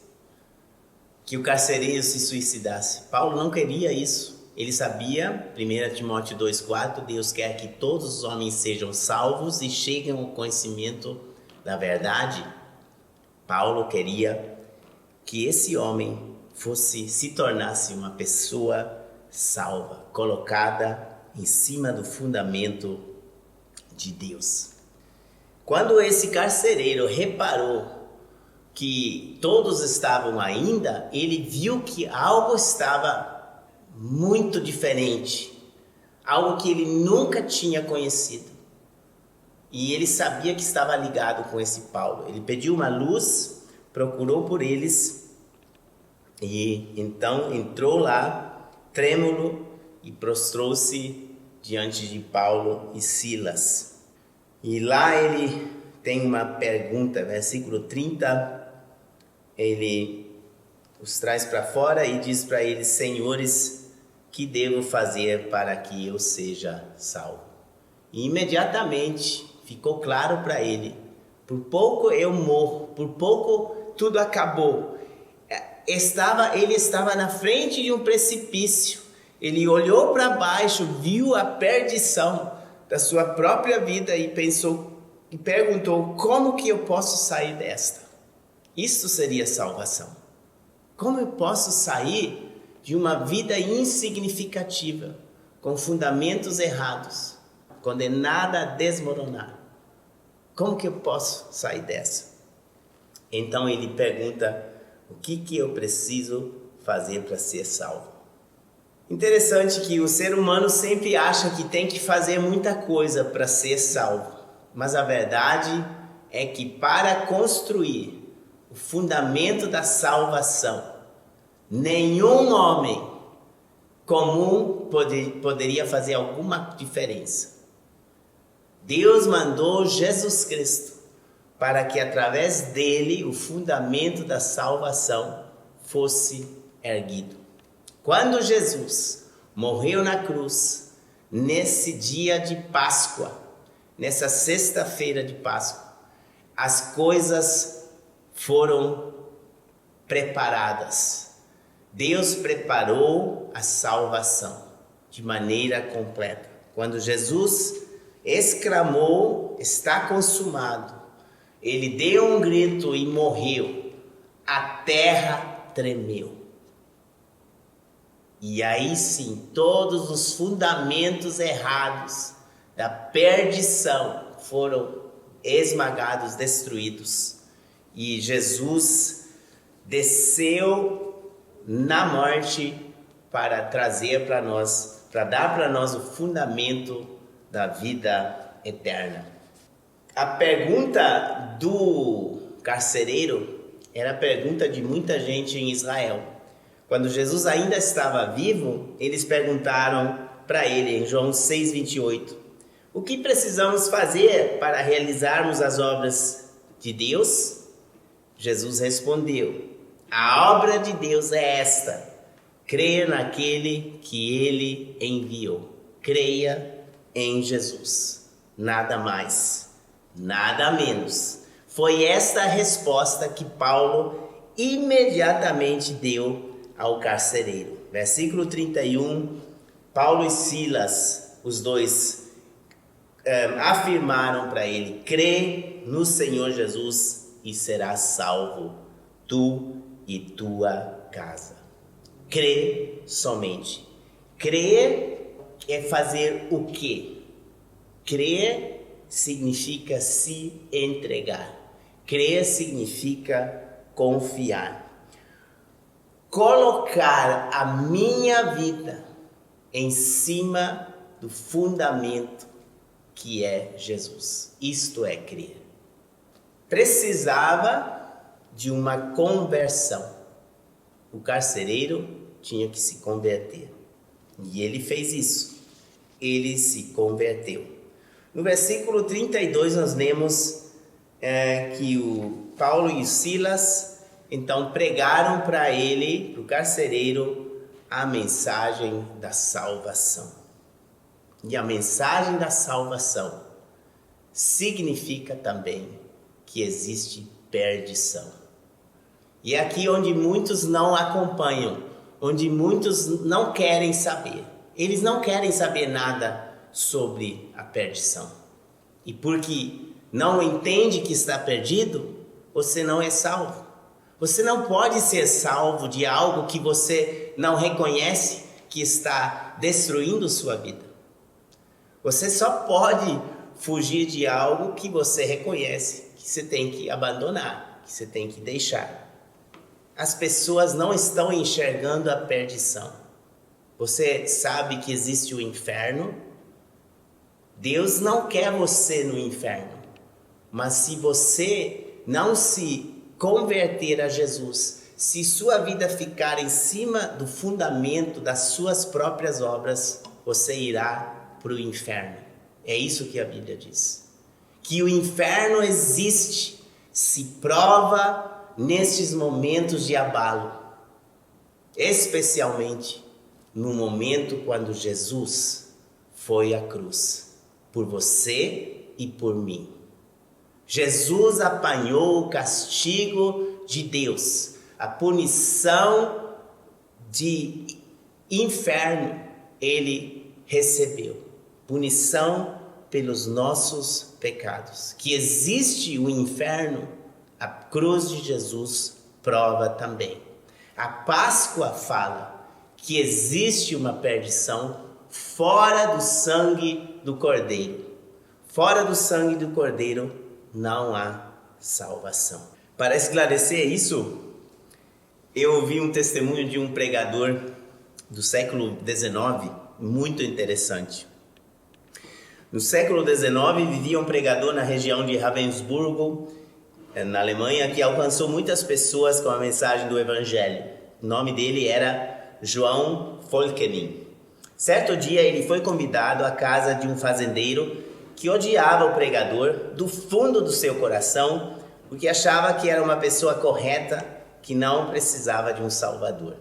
que o carcereiro se suicidasse. Paulo não queria isso. Ele sabia, 1 Timóteo 2,4, Deus quer que todos os homens sejam salvos e cheguem ao conhecimento da verdade. Paulo queria que esse homem se tornasse uma pessoa salva, colocada em cima do fundamento de Deus. Quando esse carcereiro reparou que todos estavam ainda, ele viu que algo estava muito diferente, algo que ele nunca tinha conhecido. E ele sabia que estava ligado com esse Paulo. Ele pediu uma luz, procurou por eles, e então entrou lá, trêmulo, e prostrou-se diante de Paulo e Silas. E lá ele tem uma pergunta, versículo 30, ele os traz para fora e diz para eles: senhores, que devo fazer para que eu seja salvo? E imediatamente ficou claro para ele: por pouco eu morro, por pouco tudo acabou. Ele estava na frente de um precipício. Ele olhou para baixo, viu a perdição da sua própria vida e perguntou: como que eu posso sair desta? Isso seria salvação. Como eu posso sair de uma vida insignificativa, com fundamentos errados, condenada a desmoronar? Como que eu posso sair dessa? Então ele pergunta, o que eu preciso fazer para ser salvo? Interessante que o ser humano sempre acha que tem que fazer muita coisa para ser salvo. Mas a verdade é que para construir o fundamento da salvação, nenhum homem comum poderia fazer alguma diferença. Deus mandou Jesus Cristo para que através dele o fundamento da salvação fosse erguido. Quando Jesus morreu na cruz, nesse dia de Páscoa, nessa sexta-feira de Páscoa, as coisas foram preparadas. Deus preparou a salvação de maneira completa. Quando Jesus exclamou, está consumado, ele deu um grito e morreu, a terra tremeu. E aí sim, todos os fundamentos errados da perdição foram esmagados, destruídos. E Jesus desceu na morte para trazer para nós, para dar para nós o fundamento da vida eterna. A pergunta do carcereiro era a pergunta de muita gente em Israel. Quando Jesus ainda estava vivo, eles perguntaram para ele, em João 6:28, o que precisamos fazer para realizarmos as obras de Deus? Jesus respondeu, a obra de Deus é esta, crer naquele que ele enviou. Creia em Jesus, nada mais, nada menos. Foi esta a resposta que Paulo imediatamente deu ao carcereiro. Versículo 31, Paulo e Silas, os dois, afirmaram para ele, crê no Senhor Jesus e serás salvo, tu e tua casa. Crê somente. Crer é fazer o quê? Crer significa se entregar. Crer significa confiar. Colocar a minha vida em cima do fundamento que é Jesus. Isto é crer. Precisava de uma conversão. O carcereiro tinha que se converter. E ele fez isso. Ele se converteu. No versículo 32 nós lemos que o Paulo e o Silas então pregaram para ele, para o carcereiro, a mensagem da salvação. E a mensagem da salvação significa também que existe perdição. E é aqui onde muitos não acompanham, onde muitos não querem saber. Eles não querem saber nada sobre a perdição. E porque não entende que está perdido, você não é salvo. Você não pode ser salvo de algo que você não reconhece que está destruindo sua vida. Você só pode fugir de algo que você reconhece que você tem que abandonar, que você tem que deixar. As pessoas não estão enxergando a perdição. Você sabe que existe o inferno? Deus não quer você no inferno. Mas se você não se converter a Jesus, se sua vida ficar em cima do fundamento das suas próprias obras, você irá para o inferno. É isso que a Bíblia diz. Que o inferno existe, se prova nestes momentos de abalo. Especialmente no momento quando Jesus foi à cruz, por você e por mim. Jesus apanhou o castigo de Deus, a punição de inferno ele recebeu, punição pelos nossos pecados. Que existe o inferno, a cruz de Jesus prova também. A Páscoa fala que existe uma perdição fora do sangue do Cordeiro. Fora do sangue do Cordeiro não há salvação. Para esclarecer isso, eu ouvi um testemunho de um pregador do século XIX, muito interessante. No século XIX, vivia um pregador na região de Ravensburgo, na Alemanha, que alcançou muitas pessoas com a mensagem do Evangelho. O nome dele era João Volkening. Certo dia, ele foi convidado à casa de um fazendeiro que odiava o pregador do fundo do seu coração, porque achava que era uma pessoa correta, que não precisava de um salvador.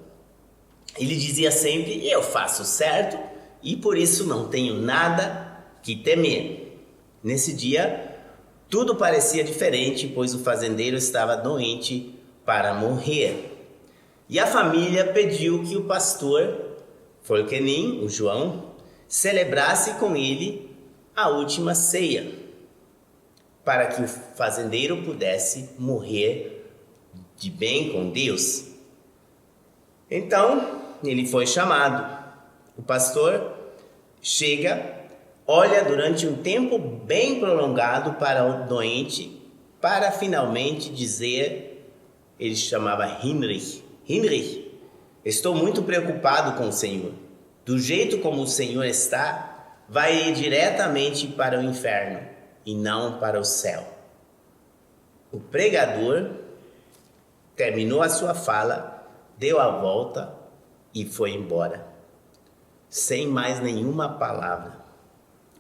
Ele dizia sempre: eu faço certo e por isso não tenho nada que temer. Nesse dia, tudo parecia diferente, pois o fazendeiro estava doente para morrer. E a família pediu que o pastor Volkening, o João, celebrasse com ele a última ceia, para que o fazendeiro pudesse morrer de bem com Deus. Então, ele foi chamado. O pastor chega, olha durante um tempo bem prolongado para o doente, para finalmente dizer, ele chamava Heinrich: estou muito preocupado com o Senhor. Do jeito como o Senhor está, vai diretamente para o inferno e não para o céu. O pregador terminou a sua fala, deu a volta e foi embora, sem mais nenhuma palavra.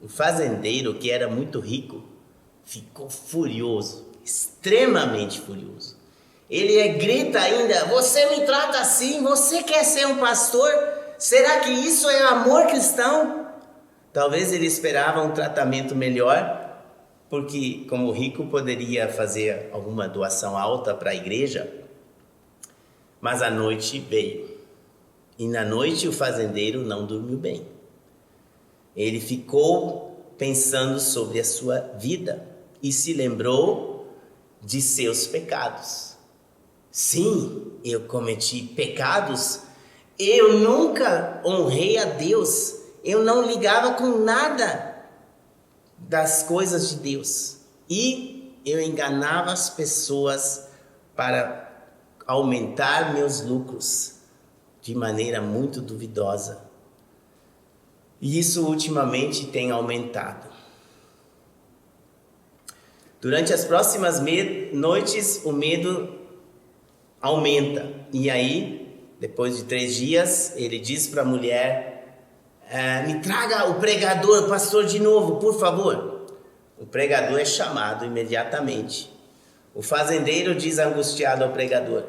O fazendeiro, que era muito rico, ficou furioso, extremamente furioso. Ele grita ainda: você me trata assim? Você quer ser um pastor? Será que isso é amor cristão? Talvez ele esperava um tratamento melhor, porque como rico poderia fazer alguma doação alta para a igreja. Mas a noite veio. E na noite o fazendeiro não dormiu bem. Ele ficou pensando sobre a sua vida e se lembrou de seus pecados. Sim, eu cometi pecados. Eu nunca honrei a Deus. Eu não ligava com nada das coisas de Deus. E eu enganava as pessoas para aumentar meus lucros de maneira muito duvidosa. E isso ultimamente tem aumentado. Durante as próximas noites, o medo aumenta. E aí, depois de 3 dias, ele diz para a mulher: me traga o pregador, o pastor de novo, por favor. O pregador é chamado imediatamente. O fazendeiro diz angustiado ao pregador: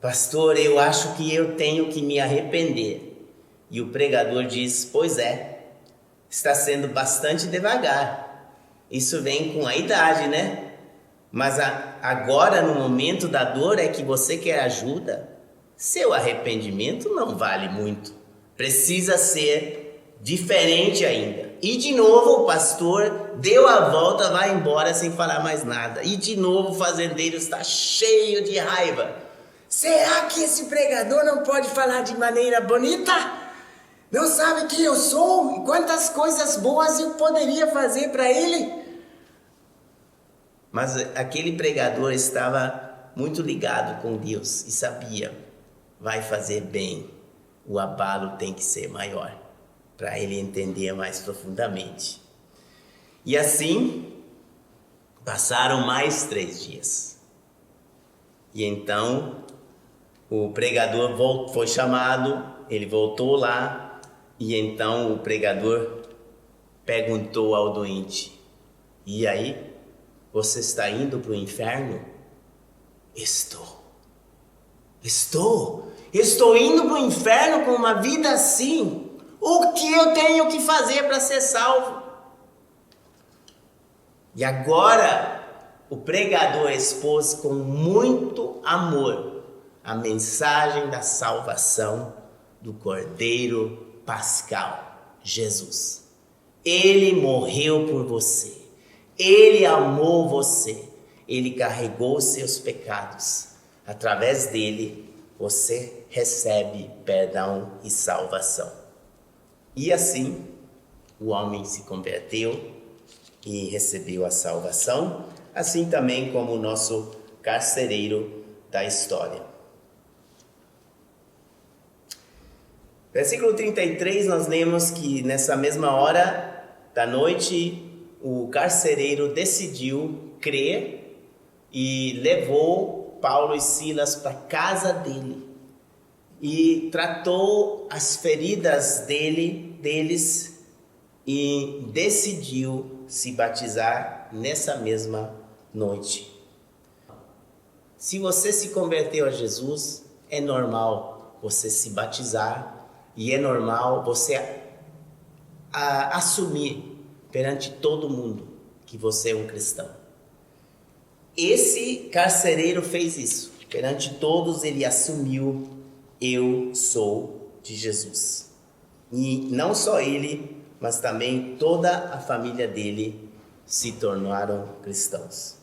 pastor, eu acho que eu tenho que me arrepender. E o pregador diz: pois é, está sendo bastante devagar. Isso vem com a idade, né? Mas agora, no momento da dor, é que você quer ajuda. Seu arrependimento não vale muito. Precisa ser diferente ainda. E de novo o pastor deu a volta, vai embora sem falar mais nada. E de novo o fazendeiro está cheio de raiva. Será que esse pregador não pode falar de maneira bonita? Não sabe quem eu sou e quantas coisas boas eu poderia fazer para ele? Mas aquele pregador estava muito ligado com Deus e sabia: vai fazer bem, o abalo tem que ser maior, para ele entender mais profundamente. E assim, passaram mais 3 dias. E então, o pregador foi chamado, ele voltou lá, e então o pregador perguntou ao doente: e aí, você está indo para o inferno? Estou indo para o inferno com uma vida assim. O que eu tenho que fazer para ser salvo? E agora o pregador expôs com muito amor a mensagem da salvação do Cordeiro Pascal, Jesus. Ele morreu por você. Ele amou você. Ele carregou os seus pecados. Através dele, você recebe perdão e salvação. E assim, o homem se converteu e recebeu a salvação assim também como o nosso carcereiro da história. Versículo 33, nós lemos que nessa mesma hora da noite, o carcereiro decidiu crer e levou Paulo e Silas para a casa dele e tratou as feridas deles e decidiu se batizar nessa mesma noite. Se você se converteu a Jesus, é normal você se batizar e é normal você assumir perante todo mundo que você é um cristão. Esse carcereiro fez isso. Perante todos ele assumiu: eu sou de Jesus. E não só ele, mas também toda a família dele se tornaram cristãos.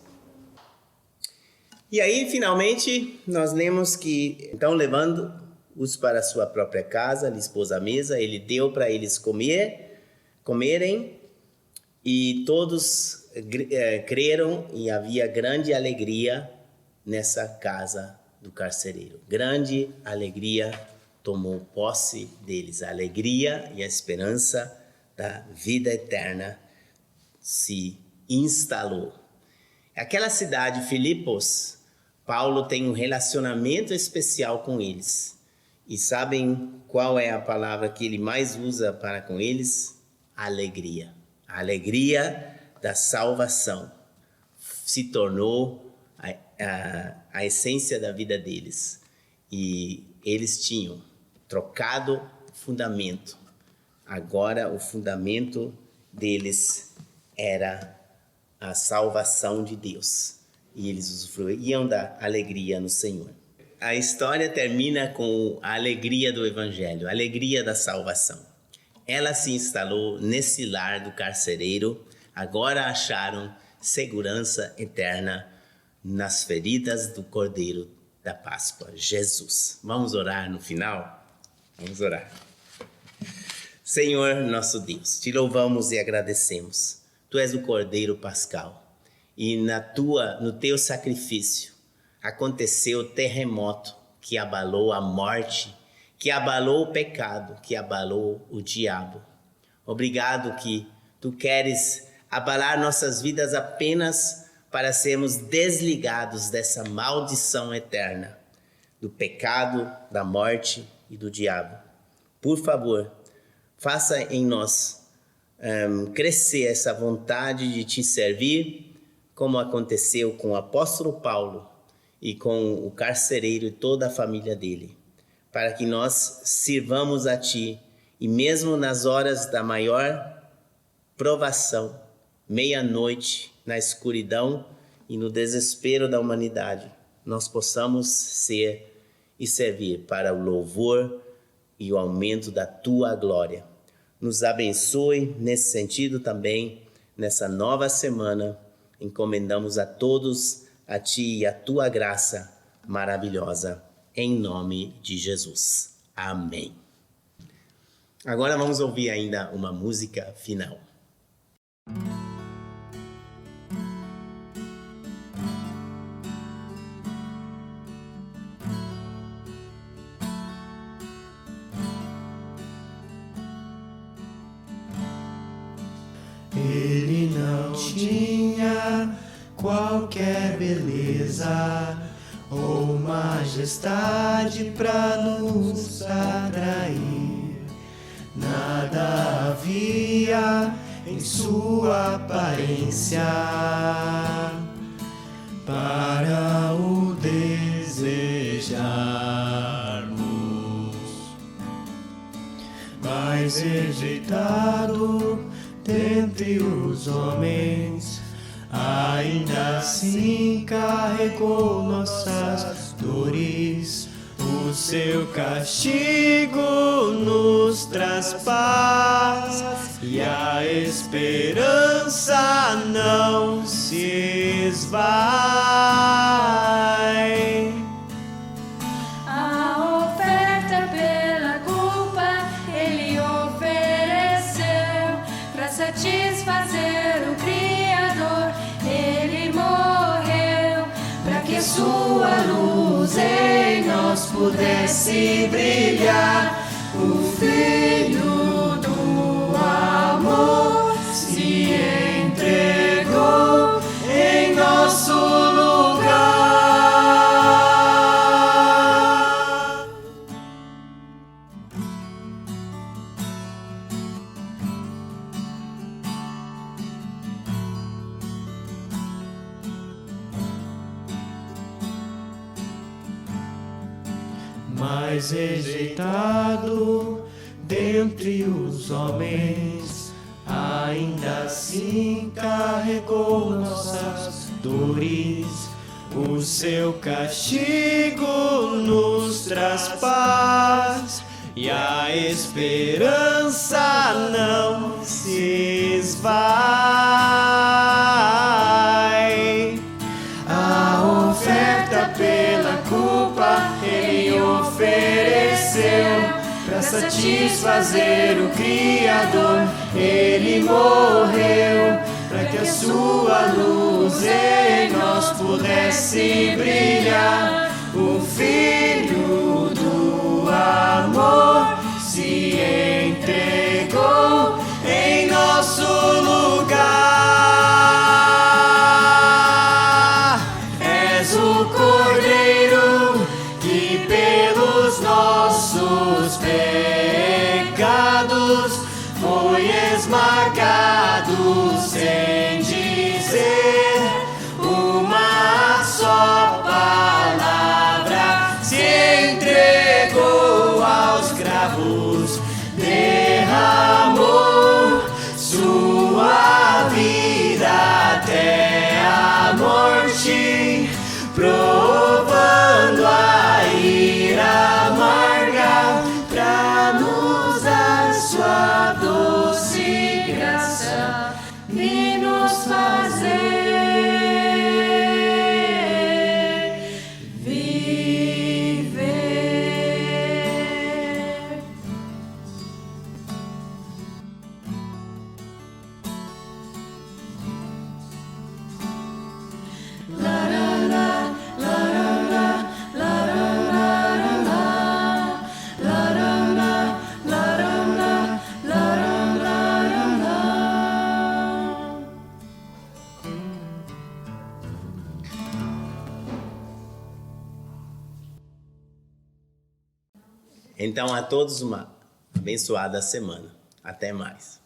E aí, finalmente, nós lemos que, então, levando-os para sua própria casa, lhes pôs a mesa, ele deu para eles comerem, e todos creram, e havia grande alegria nessa casa do carcereiro. Grande alegria tomou posse deles. A alegria e a esperança da vida eterna se instalou. Aquela cidade, Filipos, Paulo tem um relacionamento especial com eles. E sabem qual é a palavra que ele mais usa para com eles? Alegria. A alegria da salvação se tornou a essência da vida deles. E eles tinham trocado o fundamento. Agora o fundamento deles era a salvação de Deus. E eles usufruíam da alegria no Senhor. A história termina com a alegria do Evangelho, a alegria da salvação. Ela se instalou nesse lar do carcereiro. Agora acharam segurança eterna nas feridas do Cordeiro da Páscoa, Jesus. Vamos orar no final? Vamos orar. Senhor nosso Deus, te louvamos e agradecemos. Tu és o Cordeiro Pascal e no teu sacrifício aconteceu o terremoto que abalou a morte, que abalou o pecado, que abalou o diabo. Obrigado que tu queres abalar nossas vidas apenas para sermos desligados dessa maldição eterna, do pecado, da morte e do diabo. Por favor, faça em nós crescer essa vontade de te servir, como aconteceu com o apóstolo Paulo e com o carcereiro e toda a família dele, para que nós sirvamos a ti e mesmo nas horas da maior provação, meia-noite, na escuridão e no desespero da humanidade, nós possamos ser e servir para o louvor e o aumento da tua glória. Nos abençoe nesse sentido também, nessa nova semana. Encomendamos a todos, a ti e a tua graça maravilhosa, em nome de Jesus. Amém. Agora vamos ouvir ainda uma música final. Ele não tinha qualquer beleza ou majestade para nos atrair. Nada havia em sua aparência para o desejarmos, mas rejeitado dentre os homens, ainda assim carregou nossas dores. O seu castigo nos traz paz e a esperança não se esvai. A oferta pela culpa ele ofereceu para satisfazer o Criador. Ele morreu. luz em nós pudesse brilhar, o Filho do amor se entregou em nosso lugar. Mais rejeitado dentre os homens, ainda assim carregou nossas dores. O seu castigo nos traz paz e a esperança não se esvai. A oferta pela culpa Ele ofereceu, para satisfazer o Criador. Ele morreu, para que a sua luz em nós pudesse brilhar. O Filho do amor se entregou em nosso lugar. És o Cordeiro que pelos nossos pecados foi esmagado, sem dizer uma só palavra. Se entregou aos cravos, derramou sua vida até a morte, provando a ira amarga, pra nos dar sua doce graça e nos fazer viver. Então, a todos uma abençoada semana. Até mais.